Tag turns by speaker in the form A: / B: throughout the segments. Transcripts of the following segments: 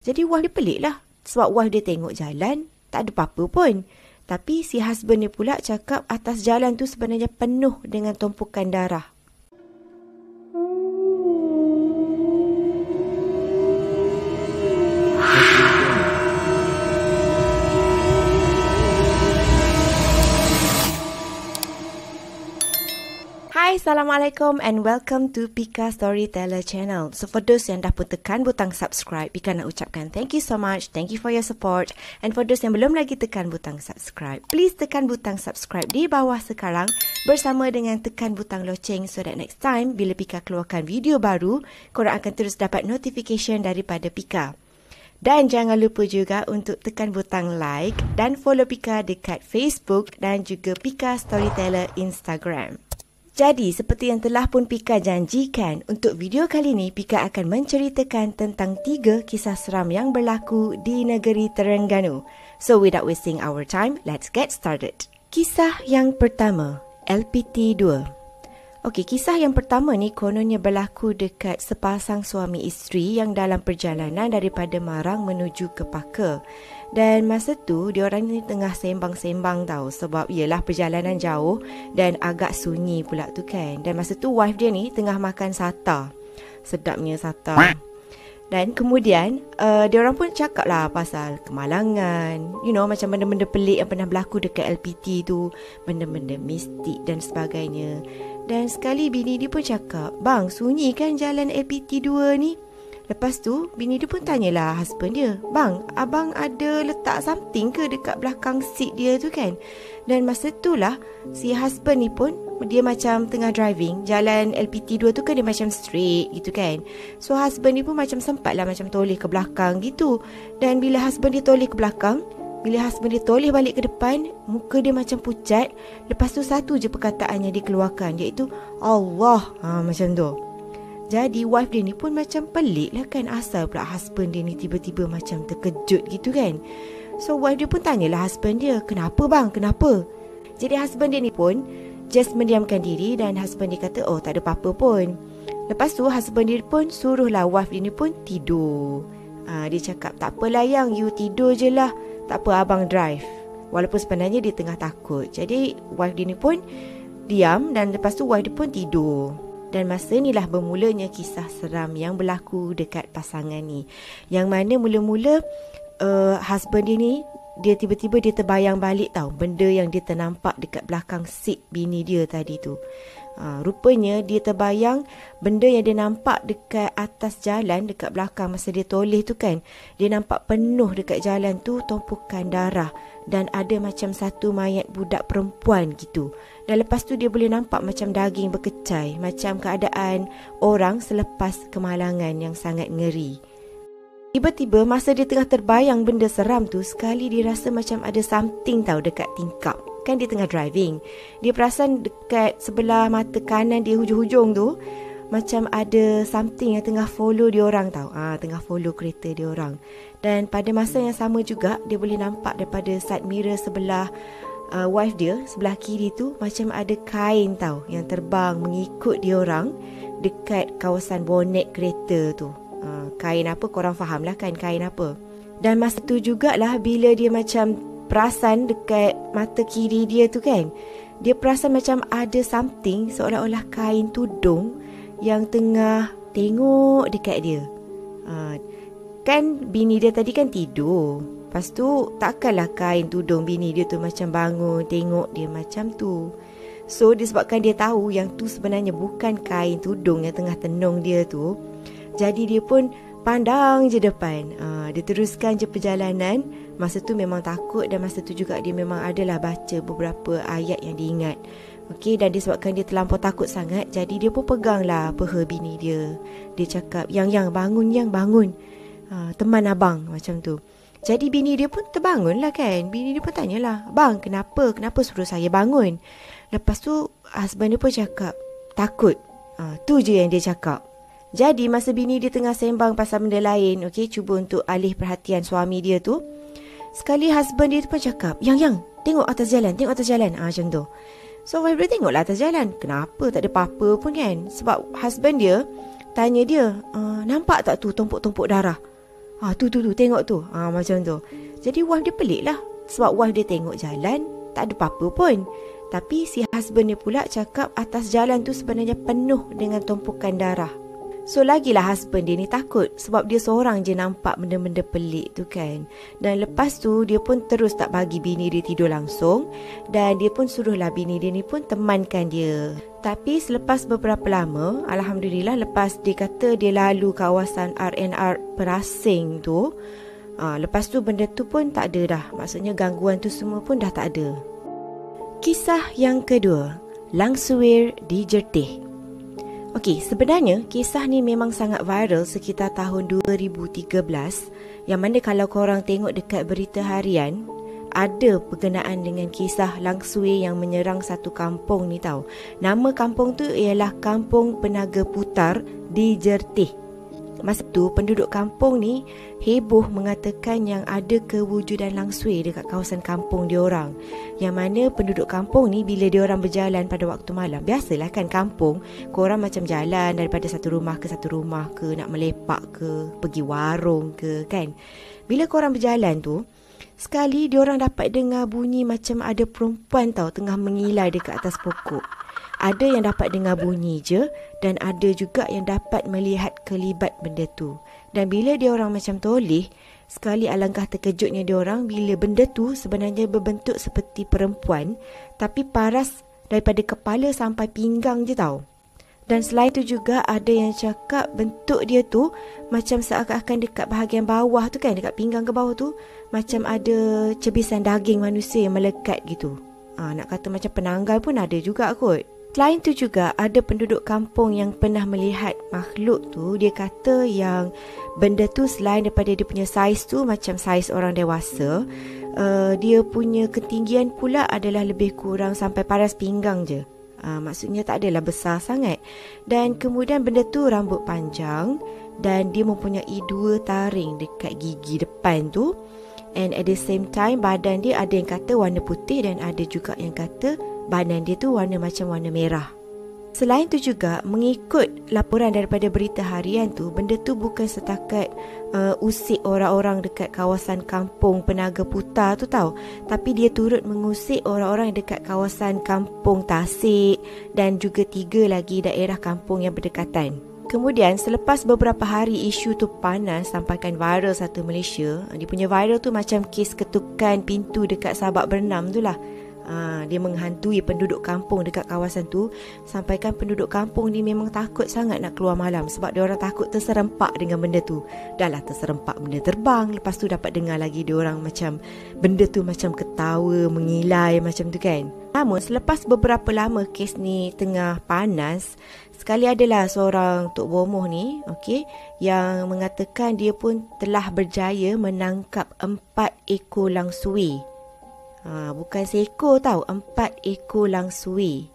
A: Jadi wife dia pelik lah. Sebab wife dia tengok jalan, tak ada apa-apa pun. Tapi si husband dia pula cakap atas jalan tu sebenarnya penuh dengan tumpukan darah. Hai, Assalamualaikum and welcome to Pika Storyteller Channel. So for those yang dah pun tekan butang subscribe, Pika nak ucapkan thank you so much. Thank you for your support. And for those yang belum lagi tekan butang subscribe, please tekan butang subscribe di bawah sekarang bersama dengan tekan butang loceng so that next time bila Pika keluarkan video baru, korang akan terus dapat notification daripada Pika. Dan jangan lupa juga untuk tekan butang like dan follow Pika dekat Facebook dan juga Pika Storyteller Instagram. Jadi, seperti yang telah pun Pika janjikan, untuk video kali ini, Pika akan menceritakan tentang 3 kisah seram yang berlaku di negeri Terengganu. So, without wasting our time, let's get started. Kisah yang pertama, LPT 2. Okey, kisah yang pertama ni kononnya berlaku dekat sepasang suami isteri yang dalam perjalanan daripada Marang menuju ke Paka. Dan masa tu, diorang ni tengah sembang-sembang tau. Sebab ialah perjalanan jauh dan agak sunyi pula tu kan. Dan masa tu, wife dia ni tengah makan sata. Sedapnya sata. Dan kemudian, diorang pun cakap lah pasal kemalangan. You know, macam benda-benda pelik yang pernah berlaku dekat LPT tu. Benda-benda mistik dan sebagainya. Dan sekali bini dia pun cakap, "Bang, sunyi kan jalan LPT 2 ni?" Lepas tu, bini dia pun tanyalah husband dia, "Bang, abang ada letak something ke dekat belakang seat dia tu kan?" Dan masa tu lah, si husband ni pun, dia macam tengah driving. Jalan LPT 2 tu kan dia macam straight gitu kan. So, husband ni pun macam sempat lah macam toleh ke belakang gitu. Dan bila husband dia toleh ke belakang, bila husband dia toleh balik ke depan, muka dia macam pucat. Lepas tu satu je perkataan yang dikeluarkan, iaitu Allah. Macam tu. Jadi wife dia ni pun macam pelik lah kan. Asal pula husband dia ni tiba-tiba macam terkejut gitu kan. So wife dia pun tanyalah husband dia, "Kenapa bang? Kenapa?" Jadi husband dia ni pun just mendiamkan diri. Dan husband dia kata, "Oh, tak ada apa-apa pun." Lepas tu husband dia pun suruhlah wife dia ni pun tidur. Dia cakap, "Tak apalah yang, you tidur je lah. Tak apa, abang drive." Walaupun sebenarnya dia tengah takut. Jadi wife dia ni pun diam. Dan lepas tu wife dia pun tidur. Dan masa inilah bermulanya kisah seram yang berlaku dekat pasangan ni. Yang mana mula-mula husband dia ni, dia tiba-tiba dia terbayang balik tau benda yang dia ternampak dekat belakang seat bini dia tadi tu. Rupanya dia terbayang benda yang dia nampak dekat atas jalan, dekat belakang masa dia toleh tu kan. Dia nampak penuh dekat jalan tu tumpukan darah. Dan ada macam satu mayat budak perempuan gitu. Dan lepas tu dia boleh nampak macam daging berkecai. Macam keadaan orang selepas kemalangan yang sangat ngeri. Tiba-tiba masa dia tengah terbayang benda seram tu, sekali dia rasa macam ada something tau dekat tingkap. Kan dia tengah driving. Dia perasan dekat sebelah mata kanan dia hujung-hujung tu, macam ada something yang tengah follow dia orang tau. Tengah follow kereta dia orang. Dan pada masa yang sama juga, dia boleh nampak daripada side mirror sebelah wife dia, sebelah kiri tu, macam ada kain tau yang terbang mengikut dia orang dekat kawasan bonet kereta tu. Kain apa, korang faham lah kan kain apa. Dan masa tu jugalah bila dia macam perasan dekat mata kiri dia tu kan, dia perasan macam ada something seolah-olah kain tudung yang tengah tengok dekat dia. Kan bini dia tadi kan tidur. Lepas tu takkanlah kain tudung bini dia tu macam bangun tengok dia macam tu. So disebabkan dia tahu yang tu sebenarnya bukan kain tudung yang tengah tenung dia tu, jadi dia pun pandang je depan. Dia teruskan je perjalanan. Masa tu memang takut. Dan masa tu juga dia memang adalah baca beberapa ayat yang diingat. Okey, dan disebabkan dia terlampau takut sangat, jadi dia pun peganglah peha bini dia. Dia cakap, Yang bangun, Yang bangun. Teman abang, macam tu. Jadi bini dia pun terbangun lah kan. Bini dia pun tanyalah, "Bang, kenapa? Kenapa suruh saya bangun?" Lepas tu husband dia pun cakap, "Takut." Tu je yang dia cakap. Jadi masa bini dia tengah sembang pasal benda lain, okey, cuba untuk alih perhatian suami dia tu, sekali husband dia tu pun cakap, Yang, tengok atas jalan, tengok atas jalan." Macam tu. So wife dia tengoklah atas jalan. Kenapa? Tak ada apa-apa pun kan. Sebab husband dia tanya dia, "Nampak tak tu tumpuk-tumpuk darah?" Tu tengok tu. Macam tu. Jadi wife dia pelik lah. Sebab wife dia tengok jalan, tak ada apa-apa pun. Tapi si husband dia pula cakap atas jalan tu sebenarnya penuh dengan tumpukan darah. So lagilah husband dia ni takut sebab dia seorang je nampak benda-benda pelik tu kan. Dan lepas tu dia pun terus tak bagi bini dia tidur langsung. Dan dia pun suruhlah bini dia ni pun temankan dia. Tapi selepas beberapa lama, Alhamdulillah, lepas dia kata dia lalu kawasan R&R Perasing tu, lepas tu benda tu pun tak ada dah. Maksudnya gangguan tu semua pun dah tak ada. Kisah yang kedua, Langsuir di Jertih. Okey, sebenarnya kisah ni memang sangat viral sekitar tahun 2013, yang mana kalau korang tengok dekat berita harian, ada berkenaan dengan kisah Langsuir yang menyerang satu kampung ni tau. Nama kampung tu ialah Kampung Penaga Putar di Jertih. Masa tu penduduk kampung ni heboh mengatakan yang ada kewujudan langsuir dekat kawasan kampung diorang. Yang mana penduduk kampung ni bila diorang berjalan pada waktu malam, biasalah kan kampung, korang macam jalan daripada satu rumah ke, nak melepak ke, pergi warung ke kan. Bila korang berjalan tu, sekali diorang dapat dengar bunyi macam ada perempuan tau tengah mengilai dekat atas pokok. Ada yang dapat dengar bunyi je dan ada juga yang dapat melihat kelibat benda tu. Dan bila diorang macam toleh, sekali alangkah terkejutnya diorang bila benda tu sebenarnya berbentuk seperti perempuan tapi paras daripada kepala sampai pinggang je tau. Dan selain tu juga ada yang cakap bentuk dia tu macam seakan-akan dekat bahagian bawah tu kan, dekat pinggang ke bawah tu macam ada cebisan daging manusia yang melekat gitu. Nak kata macam penanggal pun ada juga kot. Selain tu juga ada penduduk kampung yang pernah melihat makhluk tu. Dia kata yang benda tu selain daripada dia punya saiz tu macam saiz orang dewasa, dia punya ketinggian pula adalah lebih kurang sampai paras pinggang je. Maksudnya tak adalah besar sangat. Dan kemudian benda tu rambut panjang dan dia mempunyai 2 taring dekat gigi depan tu. And at the same time badan dia ada yang kata warna putih dan ada juga yang kata badan dia tu warna macam warna merah. Selain tu juga, mengikut laporan daripada berita harian tu, benda tu bukan setakat usik orang-orang dekat kawasan Kampung Penaga Putar tu tau, tapi dia turut mengusik orang-orang dekat kawasan Kampung Tasik dan juga 3 lagi daerah kampung yang berdekatan. Kemudian selepas beberapa hari isu tu panas sampaikan viral satu Malaysia. Dia punya viral tu macam kes ketukan pintu dekat Sabak Bernam tu lah. Dia menghantui penduduk kampung dekat kawasan tu. Sampaikan penduduk kampung ni memang takut sangat nak keluar malam sebab diorang takut terserempak dengan benda tu. Dah lah terserempak benda terbang. Lepas tu dapat dengar lagi diorang macam benda tu macam ketawa, mengilai macam tu kan. Namun selepas beberapa lama kes ni tengah panas, sekali adalah seorang Tok Bomoh ni, yang mengatakan dia pun telah berjaya menangkap 4 ekor langsuir. Bukan seekor tau, 4 ekor langsuir.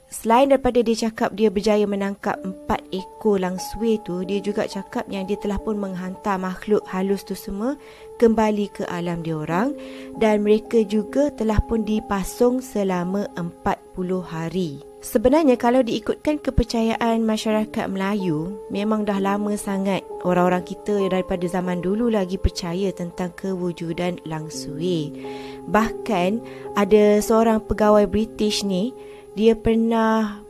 A: Selain daripada dia cakap dia berjaya menangkap 4 ekor langsuir tu, dia juga cakap yang dia telah pun menghantar makhluk halus tu semua kembali ke alam diorang dan mereka juga telah pun dipasung selama 40 hari. Sebenarnya kalau diikutkan kepercayaan masyarakat Melayu, memang dah lama sangat orang-orang kita daripada zaman dulu lagi percaya tentang kewujudan langsuir. Bahkan ada seorang pegawai British ni, dia pernah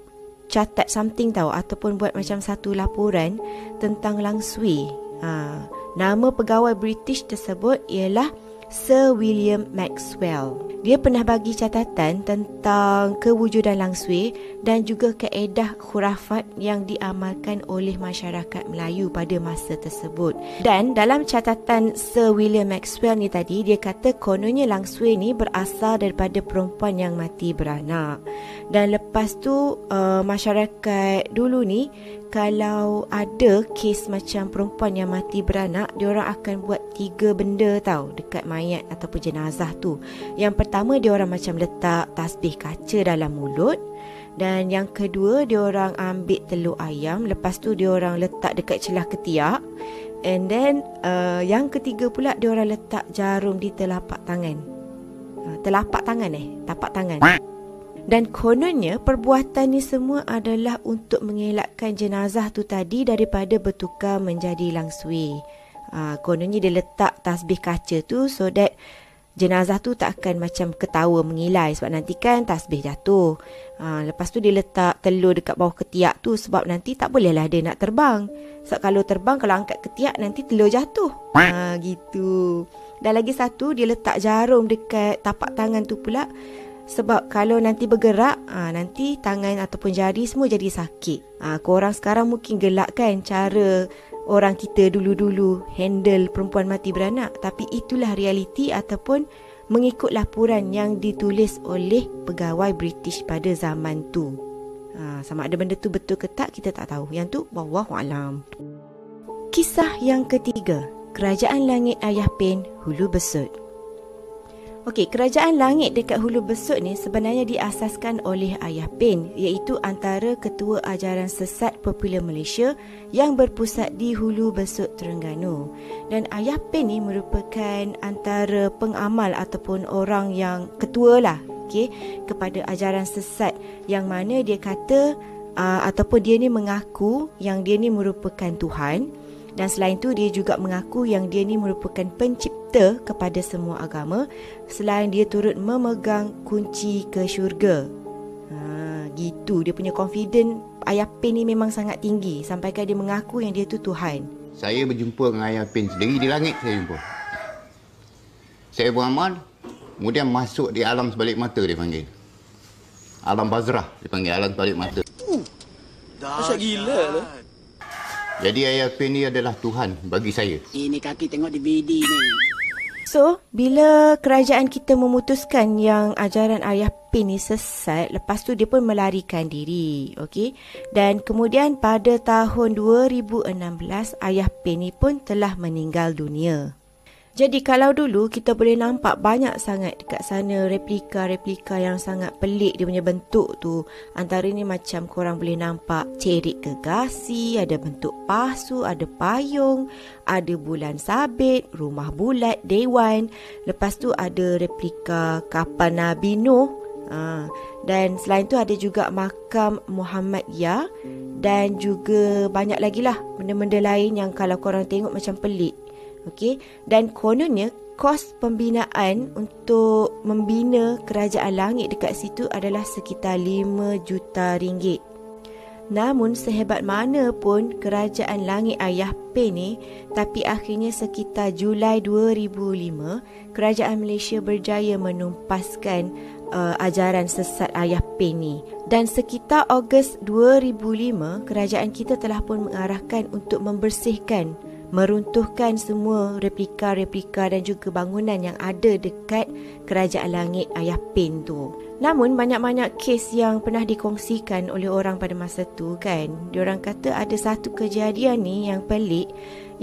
A: catat something tau, ataupun buat macam satu laporan tentang langsuir. Nama pegawai British tersebut ialah Sir William Maxwell. Dia pernah bagi catatan tentang kewujudan langsuir dan juga kaedah khurafat yang diamalkan oleh masyarakat Melayu pada masa tersebut. Dan dalam catatan Sir William Maxwell ni tadi, dia kata kononnya langsuir ni berasal daripada perempuan yang mati beranak. Dan lepas tu masyarakat dulu ni, kalau ada kes macam perempuan yang mati beranak, diorang akan buat 3 benda tau dekat mayat ataupun jenazah tu. Yang pertama, diorang macam letak tasbih kaca dalam mulut. Dan yang kedua, diorang ambil telur ayam. Lepas tu diorang letak dekat celah ketiak. And then yang ketiga pula, diorang letak jarum di telapak tangan. Tapak tangan. Dan kononnya perbuatan ni semua adalah untuk mengelakkan jenazah tu tadi daripada bertukar menjadi langsuir. Kononnya dia letak tasbih kaca tu so that jenazah tu tak akan macam ketawa mengilai sebab nanti kan tasbih jatuh. Lepas tu dia letak telur dekat bawah ketiak tu sebab nanti tak bolehlah dia nak terbang. Sebab kalau terbang, kalau angkat ketiak nanti telur jatuh. Gitu. Dan lagi satu, dia letak jarum dekat tapak tangan tu pula. Sebab kalau nanti bergerak, nanti tangan ataupun jari semua jadi sakit. Korang sekarang mungkin gelak kan cara orang kita dulu-dulu handle perempuan mati beranak. Tapi itulah realiti ataupun mengikut laporan yang ditulis oleh pegawai British pada zaman tu. Sama ada benda tu betul ke tak, kita tak tahu. Yang tu, wallahualam. Kisah yang ketiga, Kerajaan Langit Ayah Pen, Hulu Besut. Okey, Kerajaan Langit dekat Hulu Besut ni sebenarnya diasaskan oleh Ayah Pen, iaitu antara ketua ajaran sesat popular Malaysia yang berpusat di Hulu Besut, Terengganu. Dan Ayah Pen ni merupakan antara pengamal ataupun orang yang ketua lah, okey, kepada ajaran sesat yang mana dia kata ataupun dia ni mengaku yang dia ni merupakan Tuhan. Dan selain tu dia juga mengaku yang dia ni merupakan pencipta kepada semua agama, selain dia turut memegang kunci ke syurga. Gitu, dia punya confident Ayah Pen ni memang sangat tinggi sampaikan dia mengaku yang dia tu Tuhan.
B: Saya berjumpa dengan Ayah Pen sendiri di langit, saya jumpa. Saya beramal, kemudian masuk di alam sebalik mata dia panggil. Alam Bazrah dia panggil, alam sebalik mata.
C: Asyik gila lah.
B: Jadi Ayah Pen ni adalah Tuhan bagi saya.
C: Ini kaki tengok DVD ni.
A: So, bila kerajaan kita memutuskan yang ajaran Ayah Pen ni sesat, lepas tu dia pun melarikan diri, okey? Dan kemudian pada tahun 2016, Ayah Pen ni pun telah meninggal dunia. Jadi kalau dulu kita boleh nampak banyak sangat dekat sana replika-replika yang sangat pelik dia punya bentuk tu. Antaranya macam korang boleh nampak cerik gergasi, ada bentuk pasu, ada payung, ada bulan sabit, rumah bulat, dewan. Lepas tu ada replika kapal Nabi Nuh. Dan selain tu ada juga makam Muhammad Ya. Dan juga banyak lagi lah benda-benda lain yang kalau korang tengok macam pelik. Okey, dan kononnya kos pembinaan untuk membina kerajaan langit dekat situ adalah sekitar 5 juta ringgit. Namun sehebat mana pun kerajaan langit Ayah Pen ni, tapi akhirnya sekitar Julai 2005, kerajaan Malaysia berjaya menumpaskan ajaran sesat Ayah Pen ni. Dan sekitar Ogos 2005, kerajaan kita telah pun mengarahkan untuk membersihkan, meruntuhkan semua replika-replika dan juga bangunan yang ada dekat kerajaan langit Ayah Pen tu. Namun banyak-banyak kes yang pernah dikongsikan oleh orang pada masa tu kan, diorang kata ada satu kejadian ni yang pelik,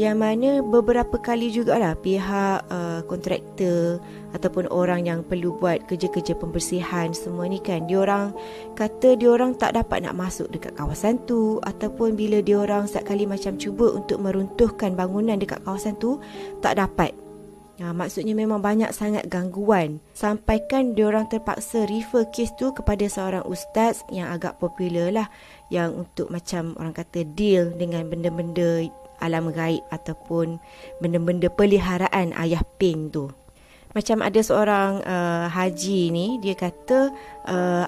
A: yang mana beberapa kali jugalah pihak kontraktor ataupun orang yang perlu buat kerja-kerja pembersihan semua ni kan, diorang kata diorang tak dapat nak masuk dekat kawasan tu, ataupun bila diorang sekali macam cuba untuk meruntuhkan bangunan dekat kawasan tu, tak dapat. Maksudnya memang banyak sangat gangguan, sampaikan diorang terpaksa refer kes tu kepada seorang ustaz yang agak popular lah, yang untuk macam orang kata deal dengan benda-benda alam gaib ataupun benda-benda peliharaan Ayah Pen tu. Macam ada seorang haji ni, dia kata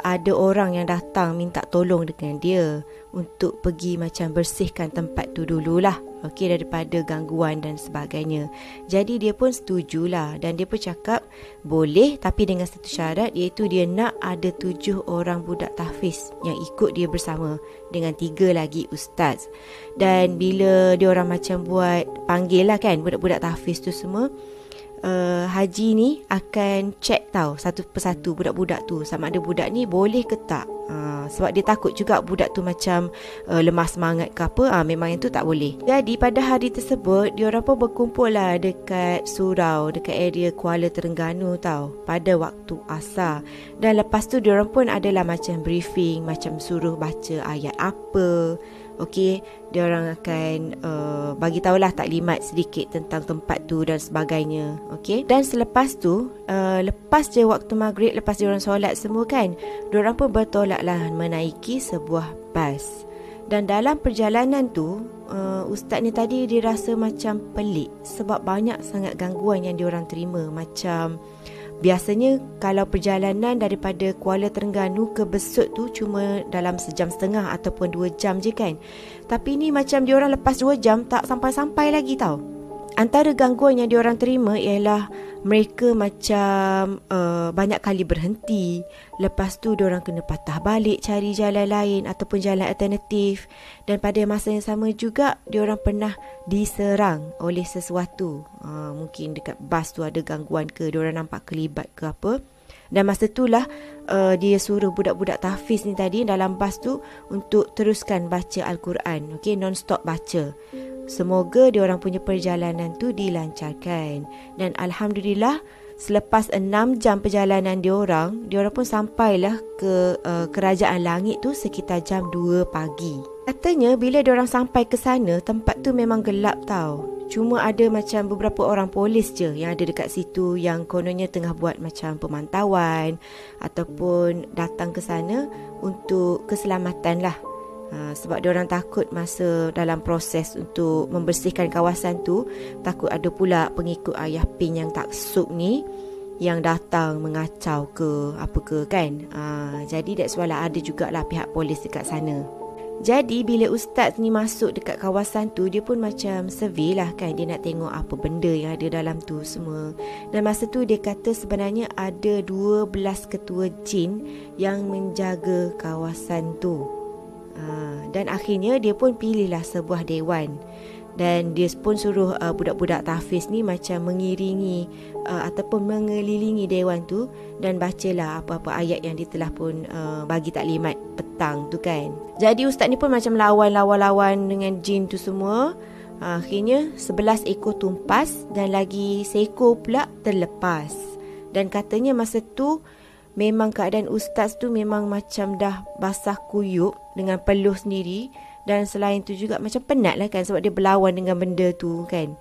A: ada orang yang datang minta tolong dengan dia untuk pergi macam bersihkan tempat tu dululah, okey, daripada gangguan dan sebagainya. Jadi dia pun setujulah, dan dia pun cakap boleh tapi dengan satu syarat, iaitu dia nak ada 7 orang budak tahfiz yang ikut dia bersama dengan 3 lagi ustaz. Dan bila dia orang macam buat panggil lah kan budak-budak tahfiz tu semua, haji ni akan check tau satu persatu budak-budak tu sama ada budak ni boleh ke tak. Sebab dia takut juga budak tu macam lemah semangat ke apa, memang yang tu tak boleh. Jadi pada hari tersebut diorang pun berkumpul lah dekat surau, dekat area Kuala Terengganu tau, pada waktu asar. Dan lepas tu diorang pun adalah macam briefing, macam suruh baca ayat apa. Okey, dia orang akan bagi tahulah taklimat sedikit tentang tempat tu dan sebagainya. Okey, dan selepas tu lepas je waktu maghrib, lepas dia orang solat semua kan, dia orang pun bertolaklah menaiki sebuah bas. Dan dalam perjalanan tu, ustaz ni tadi dia rasa macam pelik sebab banyak sangat gangguan yang diorang terima. Macam biasanya kalau perjalanan daripada Kuala Terengganu ke Besut tu cuma dalam 1.5 jam ataupun 2 jam je kan. Tapi ni macam diorang lepas 2 jam tak sampai-sampai lagi tau. Antara gangguan yang diorang terima ialah mereka macam banyak kali berhenti. Lepas tu diorang kena patah balik cari jalan lain ataupun jalan alternatif. Dan pada masa yang sama juga diorang pernah diserang oleh sesuatu. Mungkin dekat bas tu ada gangguan ke, diorang nampak kelibat ke apa. Dan masa itulah dia suruh budak-budak tahfiz ni tadi dalam bas tu untuk teruskan baca Al-Quran. Okay, non-stop baca. Semoga diorang punya perjalanan tu dilancarkan. Dan Alhamdulillah, selepas 6 jam perjalanan diorang pun sampailah ke Kerajaan Langit tu sekitar jam 2 pagi. Katanya bila diorang sampai ke sana, tempat tu memang gelap tau. Cuma ada macam beberapa orang polis je yang ada dekat situ yang kononnya tengah buat macam pemantauan ataupun datang ke sana untuk keselamatan lah. Sebab diorang takut masa dalam proses untuk membersihkan kawasan tu, takut ada pula pengikut Ayah Pin yang taksub ni yang datang mengacau ke apa ke kan. Jadi that's why lah ada jugalah pihak polis dekat sana. Jadi bila ustaz ni masuk dekat kawasan tu, dia pun macam survey lah kan. Dia nak tengok apa benda yang ada dalam tu semua. Dan masa tu dia kata sebenarnya ada 12 ketua jin yang menjaga kawasan tu. Dan akhirnya dia pun pilihlah sebuah dewan. Dan dia pun suruh budak-budak tahfiz ni macam mengiringi ataupun mengelilingi dewan tu dan bacalah apa-apa ayat yang dia telah pun bagi taklimat petang tu kan. Jadi ustaz ni pun macam lawan dengan jin tu semua. Akhirnya 11 ekor tumpas dan lagi seekor pula terlepas. Dan katanya masa tu memang keadaan ustaz tu memang macam dah basah kuyup dengan peluh sendiri. Dan selain tu juga macam penat lah kan sebab dia berlawan dengan benda tu kan.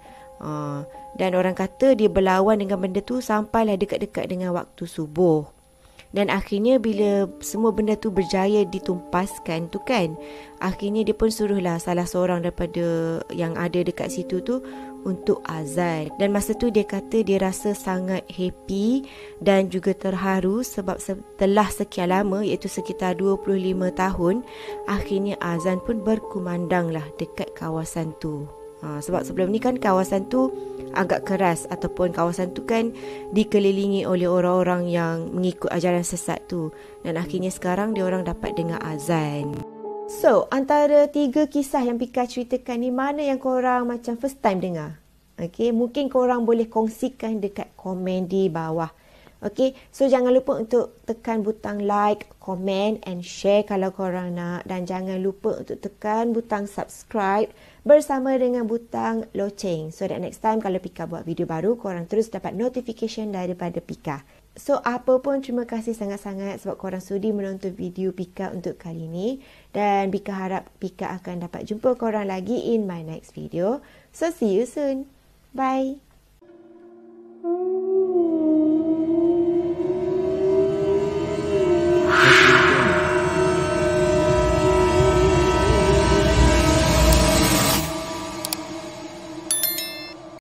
A: Dan orang kata dia berlawan dengan benda tu sampailah dekat-dekat dengan waktu subuh. Dan akhirnya bila semua benda tu berjaya ditumpaskan tu kan, akhirnya dia pun suruhlah salah seorang daripada yang ada dekat situ tu untuk azan. Dan masa tu dia kata dia rasa sangat happy dan juga terharu sebab setelah sekian lama, iaitu sekitar 25 tahun, akhirnya azan pun berkumandang lah dekat kawasan tu. Sebab sebelum ni kan kawasan tu agak keras ataupun kawasan tu kan dikelilingi oleh orang-orang yang mengikut ajaran sesat tu. Dan akhirnya sekarang diorang dapat dengar azan. So, antara 3 kisah yang Pika ceritakan ni, mana yang korang macam first time dengar? Okay, mungkin korang boleh kongsikan dekat komen di bawah. Okay, so jangan lupa untuk tekan butang like, komen and share kalau korang nak. Dan jangan lupa untuk tekan butang subscribe bersama dengan butang loceng. So that next time kalau Pika buat video baru, korang terus dapat notification daripada Pika. So apa pun, terima kasih sangat-sangat sebab korang sudi menonton video Pika untuk kali ini. Dan Pika harap Pika akan dapat jumpa korang lagi in my next video. So see you soon. Bye.